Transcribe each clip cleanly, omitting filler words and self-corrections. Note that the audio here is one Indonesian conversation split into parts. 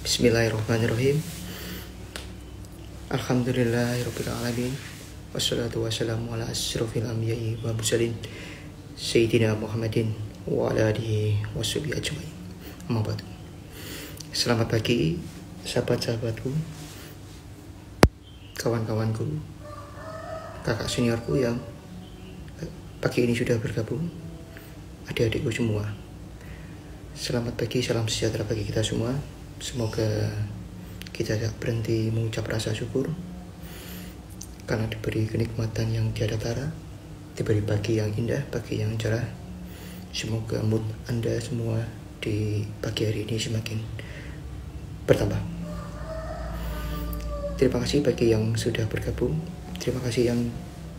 Bismillahirrahmanirrahim. Alhamdulillahirabbil alamin. Wassalatu wassalamu ala asyrofil anbiya'i wa mursalin Sayyidina Muhammadin wa ala alihi washabihi ajmain. Amma ba'du. Selamat pagi sahabat-sahabatku, kawan-kawanku, kakak seniorku yang pagi ini sudah bergabung, adik-adikku semua. Selamat pagi, salam sejahtera bagi kita semua. Semoga kita tidak berhenti mengucap rasa syukur karena diberi kenikmatan yang tiada tara, diberi pagi yang indah, pagi yang cerah. Semoga mood Anda semua di pagi hari ini semakin bertambah. Terima kasih bagi yang sudah bergabung. Terima kasih yang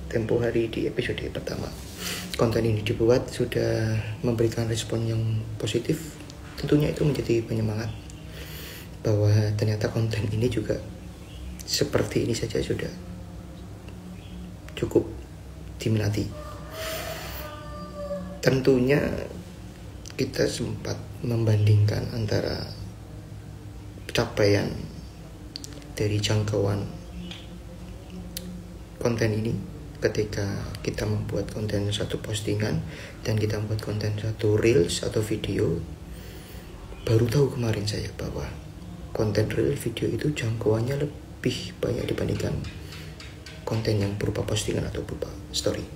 tempo hari di episode pertama konten ini dibuat sudah memberikan respon yang positif. Tentunya itu menjadi penyemangat bahwa ternyata konten ini juga seperti ini saja sudah cukup diminati. Tentunya kita sempat membandingkan antara capaian dari jangkauan konten ini ketika kita membuat konten satu postingan dan kita membuat konten satu reels atau video. Baru tahu kemarin saya bahwa konten reel video itu jangkauannya lebih banyak dibandingkan konten yang berupa postingan atau berupa story.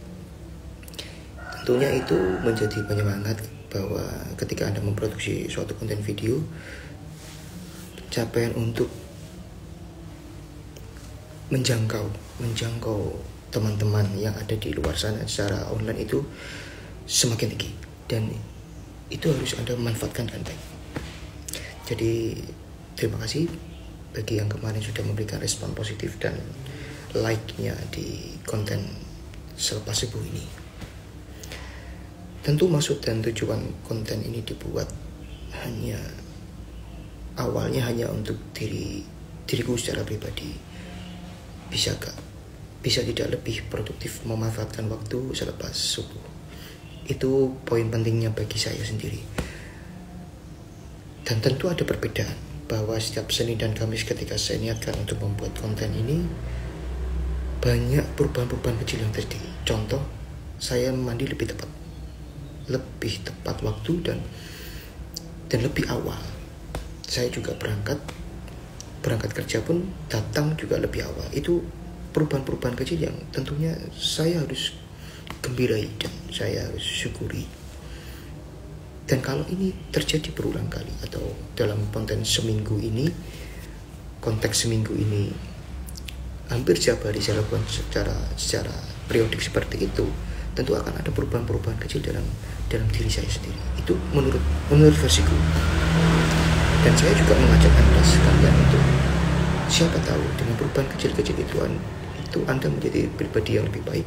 Tentunya itu menjadi penyemangat bahwa ketika Anda memproduksi suatu konten video, capaian untuk menjangkau teman-teman yang ada di luar sana secara online itu semakin tinggi, dan itu harus Anda manfaatkan dengan baik. Jadi terima kasih bagi yang kemarin sudah memberikan respon positif dan like-nya di konten selepas subuh ini. Tentu maksud dan tujuan konten ini dibuat awalnya hanya untuk diriku secara pribadi. Bisa tidak lebih produktif memanfaatkan waktu selepas subuh. Itu poin pentingnya bagi saya sendiri. Dan tentu ada perbedaan bahwa setiap Senin dan Kamis ketika saya niatkan untuk membuat konten ini, banyak perubahan-perubahan kecil yang terjadi. Contoh, saya mandi lebih tepat waktu dan lebih awal. Saya juga berangkat kerja pun datang juga lebih awal. Itu perubahan-perubahan kecil yang tentunya saya harus gembirai dan saya harus syukuri. Dan kalau ini terjadi berulang kali atau dalam konteks seminggu ini hampir setiap hari saya lakukan secara periodik seperti itu, tentu akan ada perubahan-perubahan kecil dalam diri saya sendiri. Itu menurut versiku. Dan saya juga mengajak Anda sekalian untuk siapa tahu dengan perubahan kecil-kecil itu Anda menjadi pribadi yang lebih baik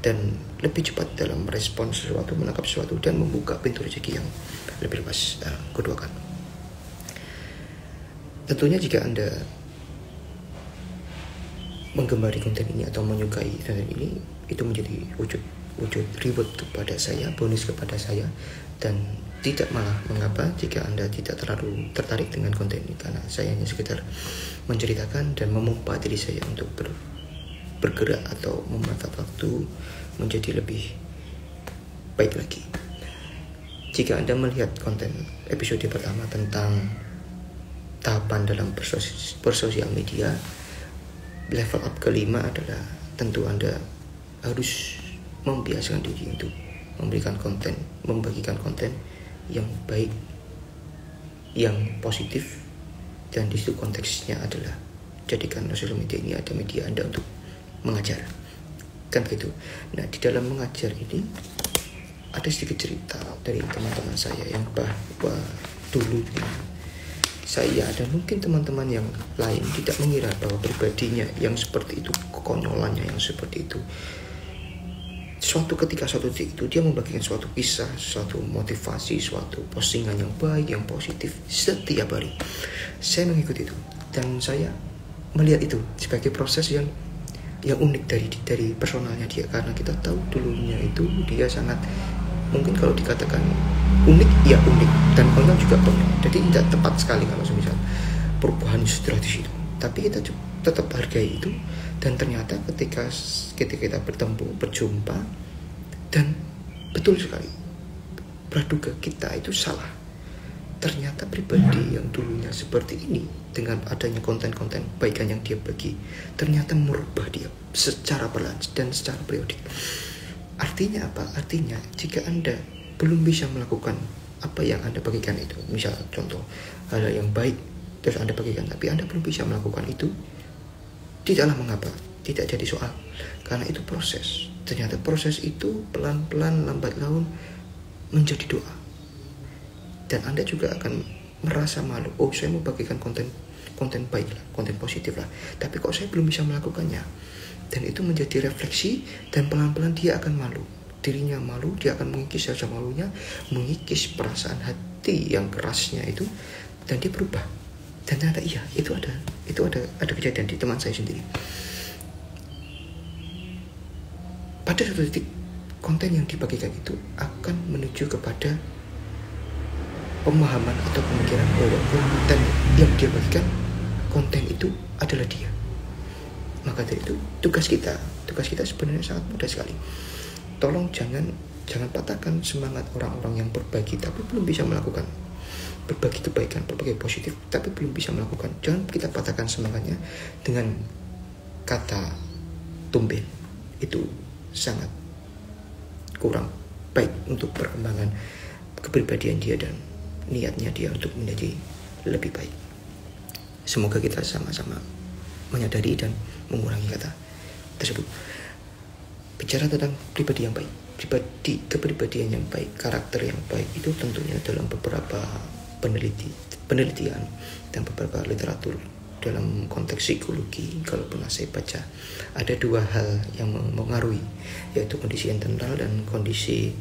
dan lebih cepat dalam merespon sesuatu, menangkap sesuatu, dan membuka pintu rezeki yang lebih luas. Kudoakan. Tentunya jika Anda menggemari konten ini atau menyukai konten ini, itu menjadi wujud reward kepada saya, bonus kepada saya, dan tidak malah mengapa jika Anda tidak terlalu tertarik dengan konten ini, karena saya hanya sekedar menceritakan dan memompa diri saya untuk bergerak atau memanfaatkan waktu menjadi lebih baik lagi. Jika Anda melihat konten episode pertama tentang tahapan dalam bersosial media, level up kelima adalah tentu Anda harus membiasakan diri untuk membagikan konten yang baik, yang positif, dan di situ konteksnya adalah jadikan sosial media ini ada media Anda untuk mengajar, kan begitu. Nah, di dalam mengajar ini ada sedikit cerita dari teman-teman saya yang bahwa dulu saya dan mungkin teman-teman yang lain tidak mengira bahwa pribadinya yang seperti itu, kekonyolannya yang seperti itu, suatu ketika suatu detik itu dia membagikan suatu kisah, suatu motivasi, suatu postingan yang baik, yang positif setiap hari. Saya mengikuti itu dan saya melihat itu sebagai proses yang unik dari personalnya dia, karena kita tahu dulunya itu dia sangat, mungkin kalau dikatakan unik ya unik, dan konyol juga konyol. Jadi tidak tepat sekali kalau misal hanya sudah di situ, tapi kita tetap hargai itu. Dan ternyata ketika kita berjumpa, dan betul sekali praduga kita itu salah. Ternyata pribadi yang dulunya seperti ini, dengan adanya konten-konten kebaikan yang dia bagi, ternyata merubah dia secara perlahan dan secara periodik. Artinya apa? Artinya jika Anda belum bisa melakukan apa yang Anda bagikan itu, misal contoh hal yang baik terus Anda bagikan, tapi Anda belum bisa melakukan itu, tidaklah mengapa, tidak jadi soal, karena itu proses. Ternyata proses itu pelan-pelan lambat laun menjadi doa, dan Anda juga akan merasa malu. Oh, saya mau bagikan konten baik lah, konten positif lah, tapi kok saya belum bisa melakukannya. Dan itu menjadi refleksi, dan pelan-pelan dia akan malu, dirinya malu, dia akan mengikis rasa malunya, mengikis perasaan hati yang kerasnya itu, dan dia berubah. Dan ternyata iya, itu ada kejadian di teman saya sendiri. Pada suatu titik, konten yang dibagikan itu akan menuju kepada pemahaman atau pemikiran bahwa konten yang dia bagikan, konten itu adalah dia. Maka dari itu tugas kita sebenarnya sangat mudah sekali. Tolong jangan patahkan semangat orang-orang yang berbagi tapi belum bisa melakukan, berbagi kebaikan, berbagi positif tapi belum bisa melakukan. Jangan kita patahkan semangatnya dengan kata tumben. Itu sangat kurang baik untuk perkembangan kepribadian dia dan niatnya dia untuk menjadi lebih baik. Semoga kita sama-sama menyadari dan mengurangi kata tersebut. Bicara tentang pribadi yang baik, kepribadian yang baik, karakter yang baik, itu tentunya dalam beberapa penelitian dan beberapa literatur dalam konteks psikologi, kalau pernah saya baca, ada dua hal yang mengaruhi, yaitu kondisi internal dan kondisi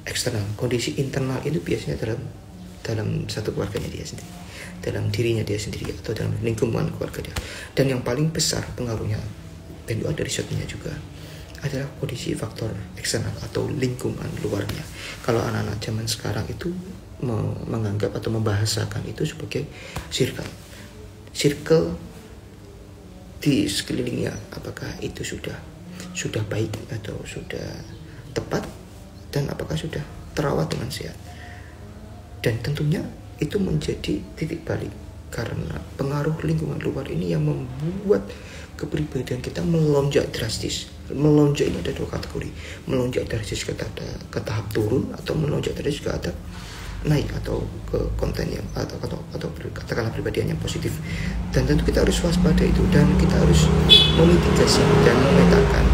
eksternal. Kondisi internal itu biasanya dalam satu keluarganya dia sendiri, dalam dirinya dia sendiri, atau dalam lingkungan keluarga dia. Dan yang paling besar pengaruhnya, dan itu ada risetnya juga, adalah kondisi faktor eksternal atau lingkungan luarnya. Kalau anak-anak zaman sekarang itu menganggap atau membahasakan itu sebagai circle di sekelilingnya, apakah itu sudah baik atau sudah tepat, dan apakah sudah terawat dengan sehat. Dan tentunya itu menjadi titik balik, karena pengaruh lingkungan luar ini yang membuat kepribadian kita melonjak drastis. Melonjak ini ada dua kategori, melonjak drastis ke tahap turun, atau melonjak drastis ke tahap naik, atau ke konten yang atau katakanlah pribadian yang positif. Dan tentu kita harus waspada itu, dan kita harus memitigasi dan memetakan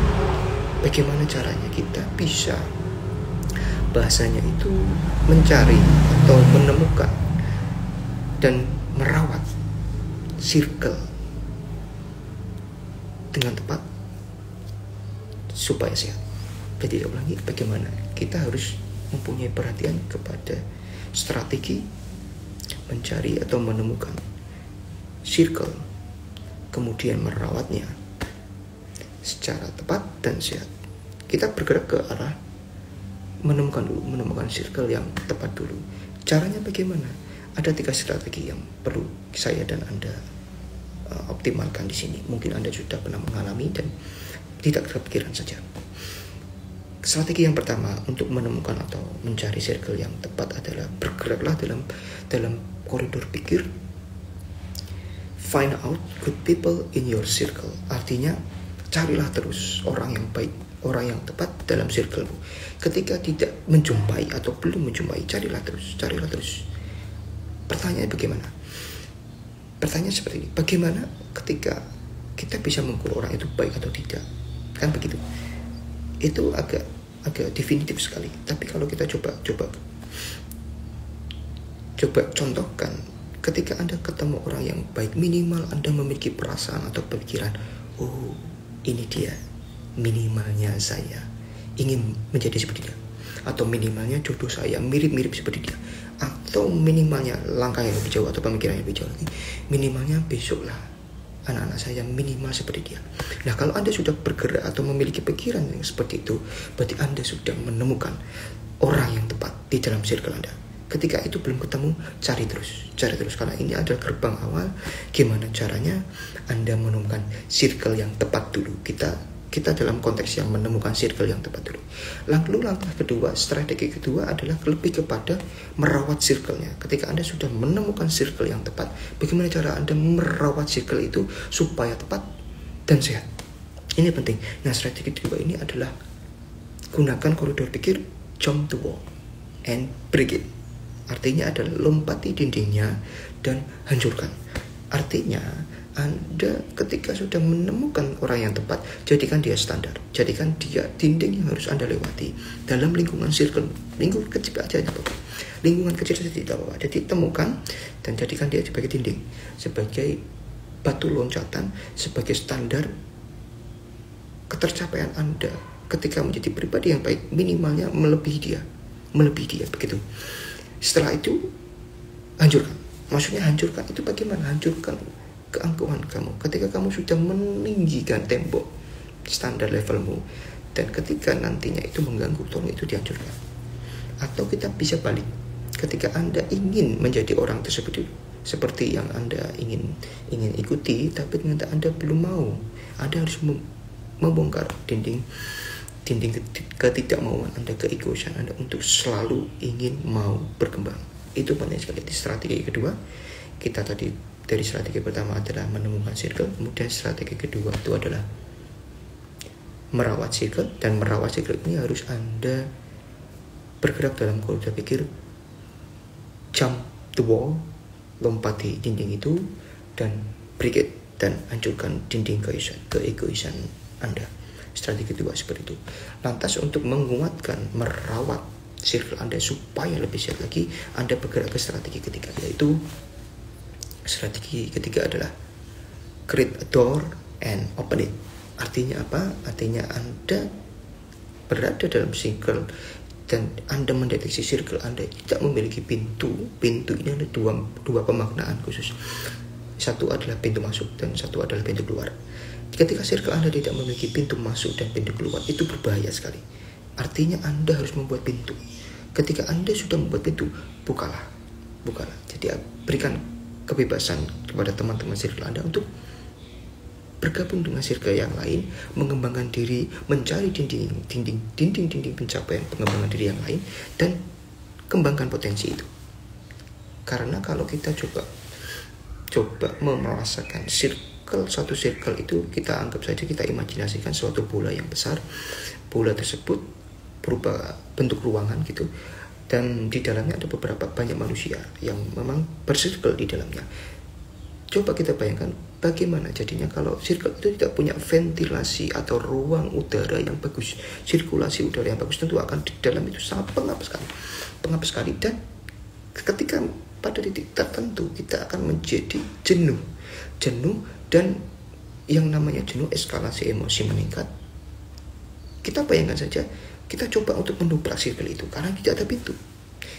bagaimana caranya kita bisa, bahasanya itu, mencari atau menemukan dan merawat circle dengan tepat supaya sehat. Jadi ulangi, bagaimana kita harus mempunyai perhatian kepada strategi mencari atau menemukan circle, kemudian merawatnya secara tepat dan sehat. Kita bergerak ke arah menemukan circle yang tepat dulu. Caranya bagaimana? Ada 3 strategi yang perlu saya dan Anda optimalkan di sini. Mungkin Anda sudah pernah mengalami dan tidak kepikiran saja. Strategi yang pertama untuk menemukan atau mencari circle yang tepat adalah bergeraklah dalam koridor pikir. Find out good people in your circle. Artinya carilah terus orang yang baik, orang yang tepat dalam circle-mu. Ketika tidak menjumpai atau belum menjumpai, carilah terus. Pertanyaannya bagaimana? Pertanyaan seperti ini, bagaimana ketika kita bisa mengukur orang itu baik atau tidak? Kan begitu. Itu agak definitif sekali. Tapi kalau kita coba contohkan, ketika Anda ketemu orang yang baik, minimal Anda memiliki perasaan atau pikiran, oh ini dia, minimalnya saya ingin menjadi seperti dia, atau minimalnya jodoh saya mirip-mirip seperti dia, atau minimalnya langkah yang lebih jauh atau pemikiran yang lebih jauh lagi, minimalnya besoklah anak-anak saya minimal seperti dia. Nah, kalau Anda sudah bergerak atau memiliki pikiran yang seperti itu, berarti Anda sudah menemukan orang yang tepat di dalam circle Anda. Ketika itu belum ketemu, cari terus karena ini adalah gerbang awal. Gimana caranya Anda menemukan circle yang tepat dulu. Kita dalam konteks yang menemukan circle yang tepat dulu. Lalu langkah kedua, strategi kedua adalah lebih kepada merawat circle-nya. Ketika Anda sudah menemukan circle yang tepat, bagaimana cara Anda merawat circle itu supaya tepat dan sehat. Ini penting. Nah, strategi kedua ini adalah gunakan koridor pikir, jump the wall and break it. Artinya adalah lompati dindingnya dan hancurkan. Artinya Anda ketika sudah menemukan orang yang tepat, jadikan dia standar, jadikan dia dinding yang harus Anda lewati dalam lingkungan circle, lingkungan kecil aja apa-apa. Lingkungan kecil saja tidak apa-apa. Jadi temukan dan jadikan dia sebagai dinding, sebagai batu loncatan, sebagai standar ketercapaian Anda ketika menjadi pribadi yang baik, minimalnya melebihi dia begitu. Setelah itu hancurkan. Maksudnya hancurkan itu bagaimana? Hancurkan keangkuhan kamu. Ketika kamu sudah meninggikan tembok standar levelmu, dan ketika nantinya itu mengganggu, tolong itu dihancurkan. Atau kita bisa balik. Ketika Anda ingin menjadi orang tersebut seperti yang Anda ingin ikuti, tapi ternyata Anda belum mau, Anda harus membongkar dinding ketidakmauan Anda, keegoisan Anda untuk selalu ingin mau berkembang. Itu penting sekali. Di strategi kedua, kita tadi dari strategi pertama adalah menemukan circle, kemudian strategi kedua itu adalah merawat circle, dan merawat circle ini harus Anda bergerak dalam koridor pikir, jump the wall, lompati dinding itu, dan break it, dan hancurkan dinding keegoisan Anda. Strategi kedua seperti itu. Lantas untuk menguatkan, merawat circle Anda supaya lebih sehat lagi, Anda bergerak ke strategi ketiga, yaitu strategi ketiga adalah create a door and open it. Artinya apa? Artinya Anda berada dalam circle dan Anda mendeteksi circle Anda tidak memiliki pintu. Pintu ini ada dua pemaknaan khusus. Satu adalah pintu masuk dan satu adalah pintu keluar. Ketika circle Anda tidak memiliki pintu masuk dan pintu keluar, itu berbahaya sekali. Artinya Anda harus membuat pintu. Ketika Anda sudah membuat pintu, bukalah. Jadi berikan kebebasan kepada teman-teman circle Anda untuk bergabung dengan circle yang lain, mengembangkan diri, mencari dinding pencapaian pengembangan diri yang lain, dan kembangkan potensi itu. Karena kalau kita coba merasakan satu circle itu, kita anggap saja, kita imajinasikan suatu bola yang besar. Bola tersebut berupa bentuk ruangan gitu, dan di dalamnya ada banyak manusia yang memang bersirkel di dalamnya. Coba kita bayangkan bagaimana jadinya kalau circle itu tidak punya ventilasi atau ruang udara yang bagus, sirkulasi udara yang bagus, tentu akan di dalam itu sangat pengap sekali, dan ketika pada titik tertentu kita akan menjadi jenuh, dan yang namanya jenuh, eskalasi emosi meningkat. Kita bayangkan saja, kita coba untuk mendobrak circle itu karena tidak ada pintu.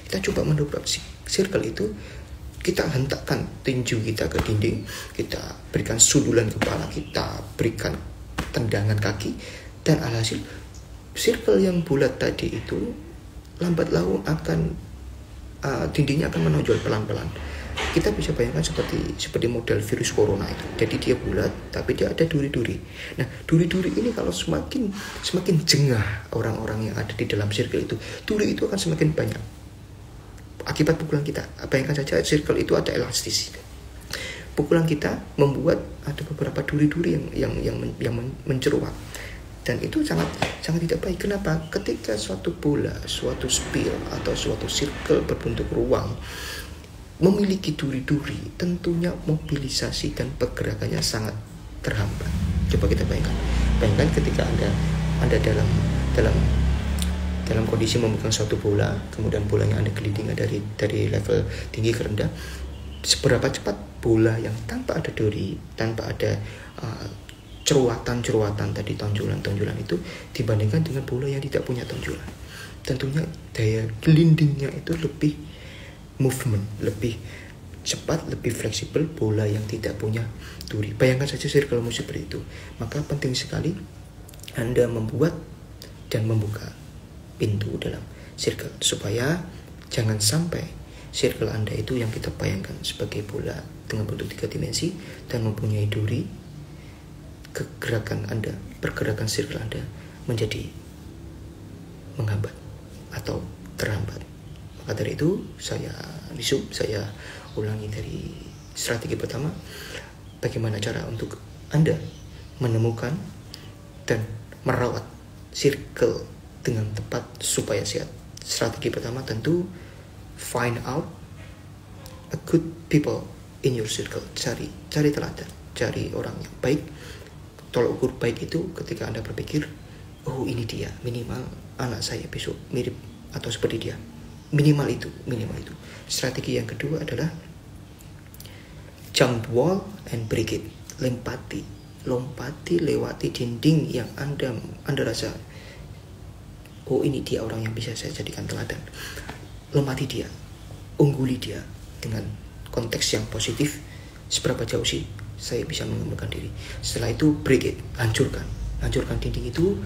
Kita coba mendobrak circle itu, kita hentakkan tinju kita ke dinding, kita berikan sundulan kepala, kita berikan tendangan kaki, dan alhasil circle yang bulat tadi itu lambat laun akan dindingnya akan menonjol pelan-pelan. Kita bisa bayangkan seperti model virus corona itu. Jadi dia bulat tapi dia ada duri-duri. Nah, duri-duri ini kalau semakin jengah orang-orang yang ada di dalam circle itu, duri itu akan semakin banyak. Akibat pukulan kita, bayangkan saja circle itu ada elastis. Pukulan kita membuat ada beberapa duri-duri yang menceruak. Dan itu sangat tidak baik. Kenapa? Ketika suatu bola, suatu spill atau suatu circle berbentuk ruang memiliki duri-duri, tentunya mobilisasi dan pergerakannya sangat terhambat. Coba kita bayangkan ketika Anda dalam kondisi memegang suatu bola, kemudian bolanya Anda gelinding dari level tinggi ke rendah, seberapa cepat bola yang tanpa ada duri, tanpa ada ceruatan tadi, tonjolan itu dibandingkan dengan bola yang tidak punya tonjolan. Tentunya daya gelindingnya itu lebih movement, lebih cepat, lebih fleksibel bola yang tidak punya duri. Bayangkan saja circle seperti itu. Maka penting sekali Anda membuat dan membuka pintu dalam circle supaya jangan sampai Circle Anda itu yang kita bayangkan sebagai bola dengan bentuk 3 dimensi dan mempunyai duri. Pergerakan circle Anda menjadi menghambat atau terhambat. Maka dari itu saya ulangi dari strategi pertama, bagaimana cara untuk Anda menemukan dan merawat circle dengan tepat supaya sehat. Strategi pertama tentu find out a good people in your circle. Cari teladan, cari orang yang baik. Tolak ukur baik itu ketika Anda berpikir, oh ini dia, minimal anak saya besok mirip atau seperti dia. Minimal itu. Strategi yang kedua adalah jump wall and break it. Lompati lewati dinding yang Anda rasa, oh ini dia orang yang bisa saya jadikan teladan. Lompati dia, ungguli dia dengan konteks yang positif. Seberapa jauh sih saya bisa mengembangkan diri? Setelah itu break it, hancurkan dinding itu.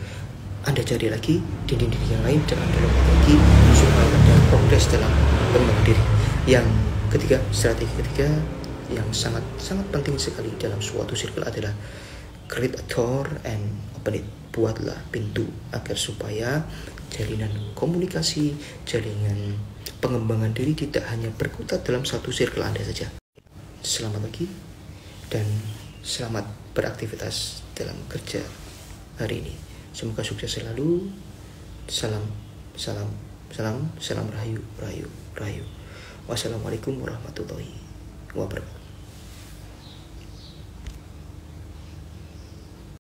Anda cari lagi dinding-dinding yang lain dan Anda lompati lagi supaya Anda progres dalam mengembangkan diri. Yang ketiga, strategi ketiga yang sangat penting sekali dalam suatu circle adalah create a door and open it. Buatlah pintu agar supaya jalinan komunikasi, jalinan pengembangan diri tidak hanya berkutat dalam satu circle Anda saja. Selamat pagi dan selamat beraktivitas dalam kerja hari ini. Semoga sukses selalu. Salam rahayu. Wassalamualaikum warahmatullahi wabarakatuh.